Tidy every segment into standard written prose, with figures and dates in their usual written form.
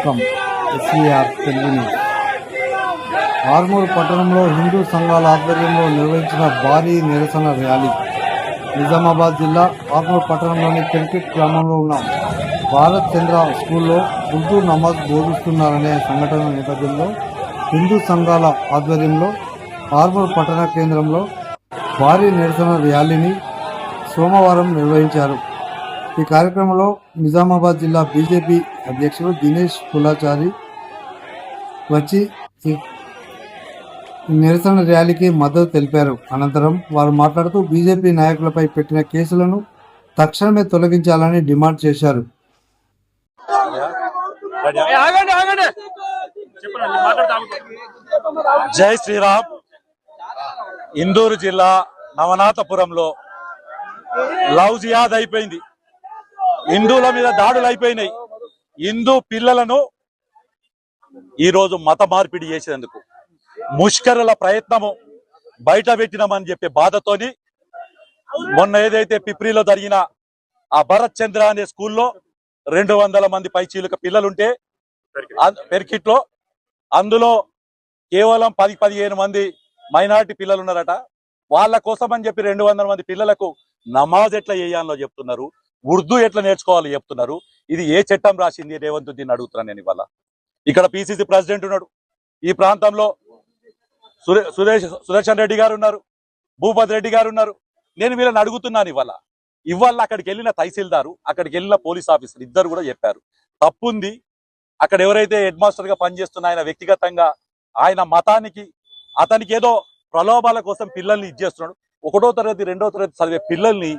స్వాగతం. SVR Telugu news. Armoor పట్టణంలో హిందూ సంఘాల ఆధ్వర్యంలో నిర్వహించిన భారీ నిరసన ర్యాలీ. నిజామాబాద్ జిల్లా ఆర్మూర్ పట్టణంలోని పెరికిట్ గ్రామంలో ఉన్న భారత్ చంద్ర స్కూల్లో ఉర్దూ నమాజ్ బోధిస్తున్నారనే సంఘటన నేపథ్యంలో హిందూ సంఘాల ఆధ్వర్యంలో ఆర్మూర్ పట్టణ కేంద్రంలో భారీ నిరసన ర్యాలీని సోమవారం నిర్వహించారు. ఈ కార్యక్రమంలో నిజామాబాద్ జిల్లా బీజేపీ అధ్యక్షుడు దినేష్ పులాచారి వచ్చి ఈ నిరసన ర్యాలీకి మద్దతు తెలిపారు. అనంతరం వారు మాట్లాడుతూ బీజేపీ నాయకులపై పెట్టిన కేసులను తక్షణమే తొలగించాలని డిమాండ్ చేశారు. జై శ్రీరామ్. ఇందూరు జిల్లా నవనాథపురంలో లవ్ జిహాద్ అయిపోయింది. హిందువుల మీద దాడులు అయిపోయినాయి. హిందూ పిల్లలను ఈరోజు మత మార్పిడి చేసేందుకు ముష్కరుల ప్రయత్నము బయట పెట్టినామని చెప్పే బాధతోని మొన్న ఏదైతే పిప్రిలో జరిగిన ఆ భరత్ చంద్ర అనే స్కూల్లో 200 మంది పైచీలుక పిల్లలుంటే పెరికిట్లో అందులో కేవలం 10-15 మంది మైనారిటీ పిల్లలు ఉన్నారట. వాళ్ళ కోసం అని చెప్పి 200 మంది పిల్లలకు నమాజ్ ఎట్లా చేయాలో చెప్తున్నారు, ఉర్దూ ఎట్లా నేర్చుకోవాలో చెప్తున్నారు. ఇది ఏ చట్టం రాసింది రేవంత్ దీన్ని అడుగుతున్నాను నేను. ఇవాళ ఇక్కడ పిసిసి ప్రెసిడెంట్ ఉన్నాడు, ఈ ప్రాంతంలో సుదర్శన్ రెడ్డి గారు ఉన్నారు, భూపతి రెడ్డి గారు ఉన్నారు. నేను వీళ్ళని అడుగుతున్నాను. ఇవాళ అక్కడికి వెళ్ళిన తహసీల్దారు, అక్కడికి వెళ్ళిన పోలీస్ ఆఫీసర్ ఇద్దరు కూడా చెప్పారు తప్పుంది. అక్కడ ఎవరైతే హెడ్ మాస్టర్ గా పనిచేస్తున్న ఆయన వ్యక్తిగతంగా ఆయన మతానికి అతనికి ఏదో ప్రలోభాల కోసం పిల్లల్ని ఇచ్చేస్తున్నాడు. 1వ తరగతి 2వ తరగతి చదివే పిల్లల్ని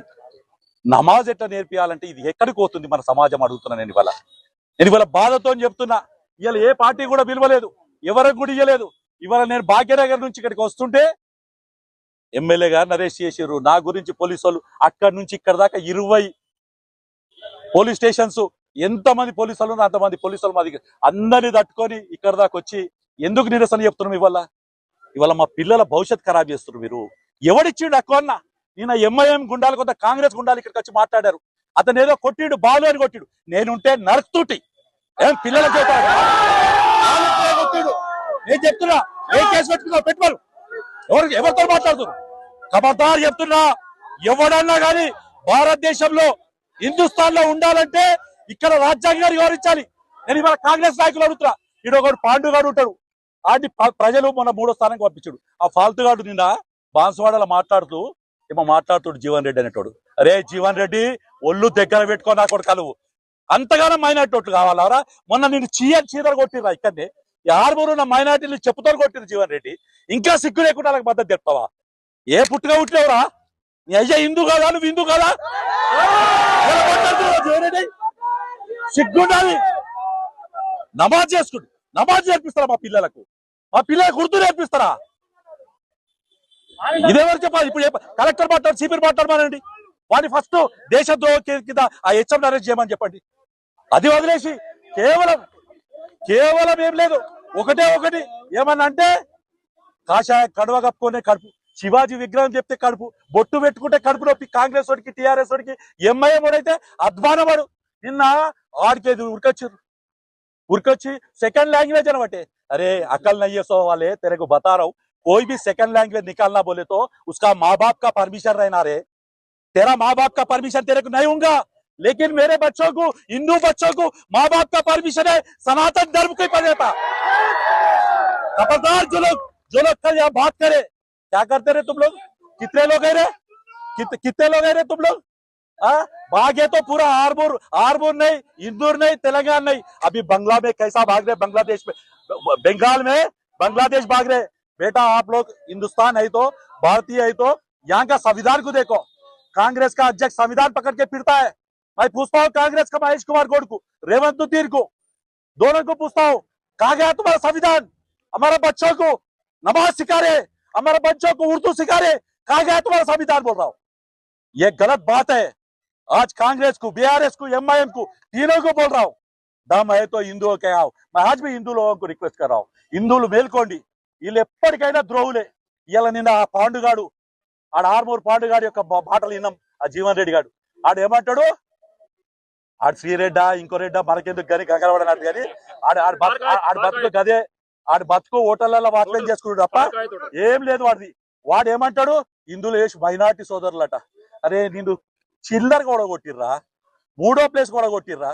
నమాజ్ ఎట్లా నేర్పియాలంటే ఇది ఎక్కడికి పోతుంది మన సమాజం అడుగుతున్నా నేను ఇవాళ బాధతో చెప్తున్నా. ఇవాళ ఏ పార్టీ కూడా పిలవలేదు, ఎవరికి కూడా ఇవ్వలేదు. ఇవాళ నేను భాగ్యనగర్ నుంచి ఇక్కడికి వస్తుంటే ఎమ్మెల్యే గారిని అరెస్ట్ చేసారు. నా గురించి పోలీసు వాళ్ళు అక్కడి నుంచి ఇక్కడ దాకా 20 పోలీస్ స్టేషన్స్, ఎంతమంది పోలీసు వాళ్ళు అంతమంది పోలీసు వాళ్ళు మా దగ్గర అందరినీ తట్టుకొని ఇక్కడ దాకా వచ్చి ఎందుకు నిరసన చెప్తున్నాం? ఇవాళ మా పిల్లల భవిష్యత్ ఖరాబ్ చేస్తున్నారు. మీరు ఎవడిచ్చిండు అక్క అన్న? నేను ఎంఐఎం గుండాలు కొంత కాంగ్రెస్ గుండాలు ఇక్కడికి వచ్చి మాట్లాడారు. అతను ఏదో కొట్టిడు, బాలు అని కొట్టిడు. నేనుంటే నరుకుతూటి ఏం పిల్లలకు చెప్తాడు. నేను చెప్తున్నా, ఏ కేసు పెట్టుకున్నా పెట్టుకోరు. ఎవరితో మాట్లాడుతున్నారు? ఖబర్దార్ చెప్తున్నా, ఎవడన్నా కానీ భారతదేశంలో హిందుస్థాన్ లో ఉండాలంటే ఇక్కడ రాజ్యాంగాన్ని గౌరవించాలి. నేను ఇవాళ కాంగ్రెస్ నాయకులు అడుగుతున్నా. ఈడు ఒకడు పాండుగాడు ఉంటాడు, ఆడిని ప్రజలు మొన్న 3వ స్థానానికి పంపించాడు. ఆ ఫాల్తుగాడు నిన్న బాన్సువాడలో మాట్లాడుతుడు జీవన్ రెడ్డి అనేటోడు. అరే జీవన్ రెడ్డి, ఒళ్ళు దగ్గర పెట్టుకో నా కొడు కలువు. అంతగానో మైనార్టీ కావాలరా? మొన్న నేను చీదలు కొట్టిరా ఇక్కడనే. ఆర్మూరు ఉన్న మైనార్టీలు చెప్పుతో కొట్టిరు జీవన్ రెడ్డి. ఇంకా సిగ్గు లేకుండా వాళ్ళకి మద్దతు చెప్తావా? ఏ పుట్టుగా పుట్టినవరా? నీ అయ్యా హిందూ కాదా? నువ్వు హిందూ కాదా? జీవన్ రెడ్డి సిగ్గుండాలి. నమాజ్ చేసుకుంటు, నమాజ్ నేర్పిస్తారా మా పిల్లలకు? మా పిల్లలకు ఉర్దూ నేర్పిస్తారా? ఇదేవరు చెప్పాలి? ఇప్పుడు కలెక్టర్ మాట్లాడు, సిపి మాట్లాడమానండి. వాడిని ఫస్ట్ దేశద్రోహ కింద ఆ హెచ్ఎం అరెస్ట్ చేయమని చెప్పండి. అది వదిలేసి కేవలం ఏం లేదు, ఒకటి ఏమన్నా అంటే కాషాయ కడువ కప్పుకునే కడుపు, శివాజీ విగ్రహం చెప్తే కడుపు, బొట్టు పెట్టుకుంటే కడుపు నొప్పి. కాంగ్రెస్ వాడికి, టీఆర్ఎస్ వాడికి, ఎంఐఎం వాడైతే అధ్వానవాడు. నిన్న ఆడికి ఉరికొచ్చి సెకండ్ లాంగ్వేజ్ అనబట్టే. अरे अकल नहीं है सो वाले, तेरे को बता रहा हूँ, कोई भी सेकंड लैंग्वेज निकालना बोले तो उसका माँ बाप का परमिशन रहना रे. तेरा माँ बाप का परमिशन तेरे को नहीं होगा, लेकिन मेरे बच्चों को, हिंदू बच्चों को माँ बाप का परमिशन है. सनातन धर्म को पढ़ जाता. खबरदार जो लोग कल यहाँ बात करे, क्या करते रहे तुम लोग? कितने लोग है रे? कितने लोग है रे तुम लोग? भागे तो पूरा आरमूर नहीं, इंदौर नहीं, तेलंगाना नहीं. अभी बंगला में कैसा भाग रहे? बांग्लादेश में, बंगाल में बांग्लादेश भाग रहे. बेटा आप लोग हिंदुस्तान है तो, भारतीय है तो यहाँ का संविधान को देखो. कांग्रेस का अध्यक्ष संविधान पकड़ के फिरता है. मैं पूछता हूँ कांग्रेस का महेश कुमार गौड़ को, रेवंत तीर को, दोनों को पूछता हूँ, कहा गया तुम्हारा संविधान? हमारे बच्चों को नमाज सिखा रहे, हमारे बच्चों को उर्दू सिखा रहे, कहा गया तुम्हारा संविधान? बोल रहा हूँ, ये गलत बात है. आज कांग्रेस को, बीआरएस को, एमआईएम को, तीनों को बोल रहा हूँ, दम है तो हिंदुओं के आओ. मैं आज भी हिंदू लोगों को रिक्वेस्ट कर रहा हूँ, हिंदुవులు మేల్కోండి. వీళ్ళు ఎప్పటికైనా ద్రోహులే. ఇలా నిన్న ఆ పాండుగాడు, ఆడ ఆర్మూర్ పాండుగాడి యొక్క మాటలు విన్నాం. ఆ జీవన్ రెడ్డి గాడు ఆడు ఏమంటాడు? ఆడు శ్రీరెడ్డా ఇంకో రెడ్డా మనకెందుకు కానీ గంగరపడనట్టు కానీ ఆడి బతుకు గదే ఆడి బతుకు హోటళ్లలో వాచ్మెన్ చేసుకున్నాడు తప్ప ఏం లేదు వాడిది. వాడు ఏమంటాడు ఇందులో వేసి మైనార్టీ సోదరులట. అరే నిన్ను చిల్లర కూడా కొట్టిర్రా, 3వ ప్లేస్ కూడా కొట్టిర్రా.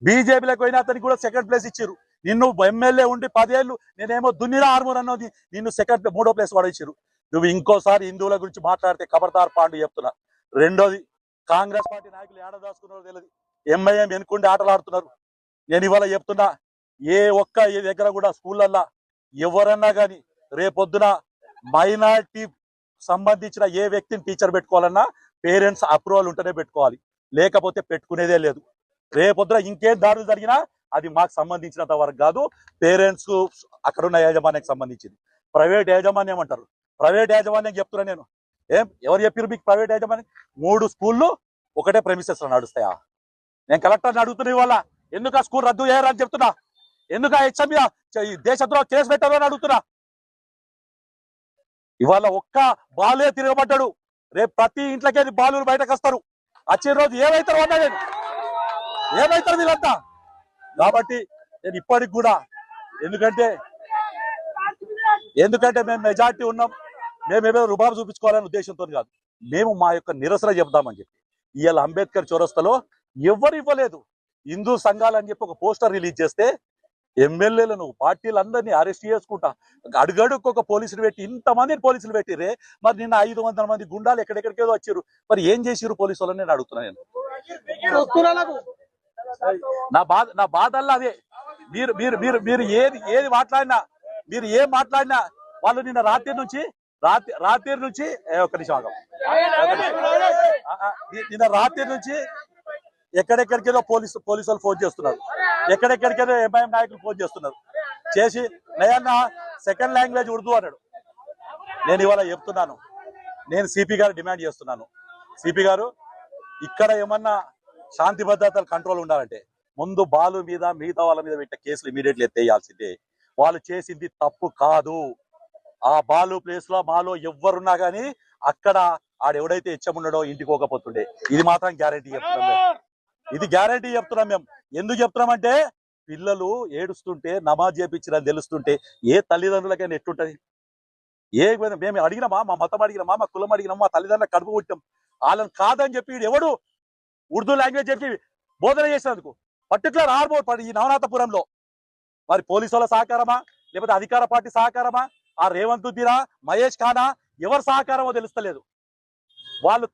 బీజేపీలకు పోయినా అతనికి కూడా 2nd ప్లేస్ ఇచ్చిర్రు. నిన్ను ఎమ్మెల్యే ఉండి 10 ఏళ్ళు నేనేమో దున్నిరా ఆర్మూర్ అన్నది నిన్ను 3వ ప్లేస్ కూడా ఇచ్చిర్రు. నువ్వు ఇంకోసారి హిందువుల గురించి మాట్లాడితే ఖబర్దార్ పాండు చెప్తున్నా. రెండోది, కాంగ్రెస్ పార్టీ నాయకులు ఏడ దాచుకున్నారో తెలియదు, ఎంఐఎం వెనుకుండి ఆటలు ఆడుతున్నారు. నేను ఇవాళ చెప్తున్నా, ఏ దగ్గర కూడా స్కూళ్ళల్లో ఎవరన్నా కానీ రేపొద్దున మైనారిటీ సంబంధించిన ఏ వ్యక్తిని టీచర్ పెట్టుకోవాలన్నా పేరెంట్స్ అప్రూవల్ ఉంటేనే పెట్టుకోవాలి, లేకపోతే పెట్టుకునేదే లేదు. రేపొద్దున ఇంకేం దాడులు జరిగినా అది మాకు సంబంధించినంత వరకు కాదు, పేరెంట్స్ అక్కడున్న యాజమాన్యానికి సంబంధించింది. ప్రైవేట్ యాజమాన్యం అంటారు, ప్రైవేట్ యాజమాన్యం చెప్తున్నా నేను. ఎవరు చెప్పారు మీకు ప్రైవేట్ యాజమాన్యం? 3 స్కూళ్ళు ఒకటే ప్రెమిసెస్ లో నడుస్తాయా? నేను కలెక్టర్ని అడుగుతున్నా ఇవాళ, ఎందుకు ఆ స్కూల్ రద్దు చేయాలని చెప్తున్నా, ఎందుకు ఆ హెచ్ఎం దేశద్రోహ కేసు పెట్టాలని అడుగుతున్నా. ఇవాళ ఒక్క బాలే తిరగబడ్డాడు, రేపు ప్రతి ఇంట్లోకి బాలులు బయటకు వస్తారు. వచ్చే రోజు ఏమైతారు అన్నా నేను, ఏమైతారు వీళ్ళంతా. కాబట్టి నేను ఇప్పటికి కూడా ఎందుకంటే మేము మెజార్టీ ఉన్నాం, మేమేమో రుబాబు చూపించుకోవాలనే ఉద్దేశంతో కాదు, మేము మా యొక్క నిరసన చెప్దామని చెప్పి. ఇవాళ అంబేద్కర్ చౌరస్తాలో ఎవరు ఇవ్వలేదు. హిందూ సంఘాలు అని చెప్పి ఒక పోస్టర్ రిలీజ్ చేస్తే ఎమ్మెల్యేలను పార్టీలందరినీ అరెస్ట్ చేసుకుంటా అడుగడుకు ఒక పోలీసులు పెట్టి ఇంతమందిని పోలీసులు పెట్టిరే. మరి నిన్న 500 మంది గుండాలు ఎక్కడెక్కడికేదో వచ్చారు, మరి ఏం చేసిరు పోలీసు వాళ్ళని నేను అడుగుతున్నాను. నా బాధల్లో అదే. మీరు మీరు మీరు మీరు ఏది మాట్లాడినా, మీరు ఏం మాట్లాడినా వాళ్ళు నిన్న రాత్రి నుంచి ఒక నిమిషం ఆగం. నిన్న రాత్రి నుంచి ఎక్కడెక్కడికేదో పోలీసు వాళ్ళు ఫోన్ చేస్తున్నారు, ఎక్కడెక్కడికేదో ఎంఐఎం నాయకులు ఫోన్ చేస్తున్నారు. చేసి నయన్న 2nd లాంగ్వేజ్ ఉర్దూ అన్నాడు. నేను ఇవాళ చెప్తున్నాను, నేను సిపి గారు డిమాండ్ చేస్తున్నాను, సిపి గారు ఇక్కడ ఏమన్నా శాంతి భద్రతలు కంట్రోల్ ఉండాలంటే ముందు బాలు మీద మిగతా వాళ్ళ మీద పెట్టే కేసులు ఇమీడియట్లీ ఎత్తేయాల్సిందే. వాళ్ళు చేసింది తప్పు కాదు. ఆ బాలు ప్లేస్ లో మాలో ఎవ్వరున్నా గానీ అక్కడ ఆడెవడైతే ఇచ్చమున్నాడో ఇంటికి పోకపోతుండే. ఇది మాత్రం గ్యారంటీ చెప్తున్నాం, ఇది గ్యారంటీ చెప్తున్నాం మేము. ఎందుకు చెప్తున్నామంటే పిల్లలు ఏడుస్తుంటే నమాజ్ చేపించడం తెలుస్తుంటే ఏ తల్లిదండ్రులకైనా ఎట్టుంటది? మేము అడిగినామా, మా మతం అడిగినామా, మా కులం అడిగినామా, మా తల్లిదండ్రులకు కడుపు కొట్టాం. వాళ్ళని కాదని చెప్పి ఎవడు ఉర్దూ లాంగ్వేజ్ చెప్పి బోధన చేసినందుకు పర్టికులర్ ఆర్మూర్ ఈ నవనాథపురంలో మరి పోలీసు వాళ్ళ సహకారమా లేకపోతే అధికార పార్టీ సహకారమా, ఆ రేవంత్ దిరా మహేష్ ఖానా ఎవరు సహకారమో తెలుస్తలేదు. వాళ్ళు